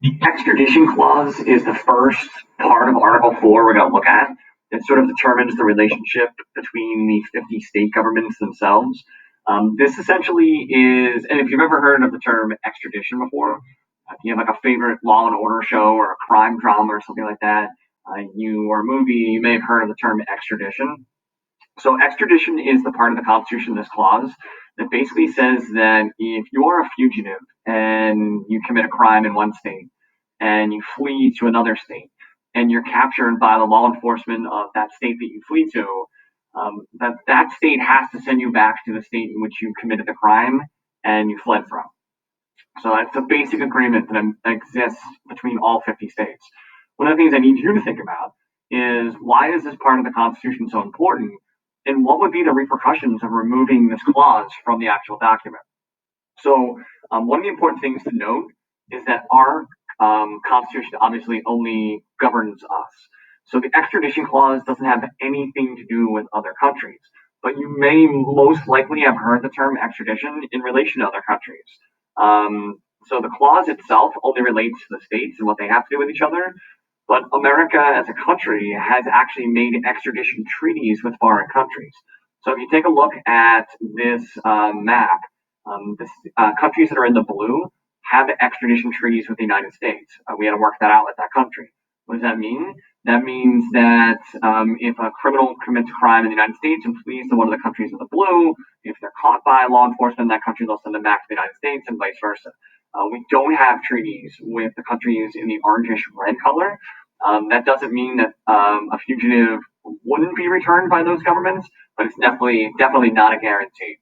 The extradition clause is the first part of Article 4 we're going to look at. It sort of determines the relationship between the 50 state governments themselves. This essentially is, and if you've ever heard of the term extradition before, if you have like a favorite Law and Order show or a crime drama or something like that, or a movie, you may have heard of the term extradition. So extradition is the part of the Constitution, this clause, that basically says that if you are a fugitive and you commit a crime in one state and you flee to another state and you're captured by the law enforcement of that state that you flee to, that state has to send you back to the state in which you committed the crime and you fled from. So that's a basic agreement that exists between all 50 states. One of the things I need you to think about is, why is this part of the Constitution so important? And what would be the repercussions of removing this clause from the actual document? So one of the important things to note is that our Constitution obviously only governs us. So the extradition clause doesn't have anything to do with other countries. But you may most likely have heard the term extradition in relation to other countries. So the clause itself only relates to the states and what they have to do with each other. But America as a country has actually made extradition treaties with foreign countries. So if you take a look at this map, countries that are in the blue have extradition treaties with the United States. We had to work that out with that country. What does that mean? That means that if a criminal commits a crime in the United States and flees to one of the countries in the blue, if they're caught by law enforcement in that country, they'll send them back to the United States and vice versa. We don't have treaties with the countries in the orangish red color. That doesn't mean that a fugitive wouldn't be returned by those governments, but it's definitely not a guarantee.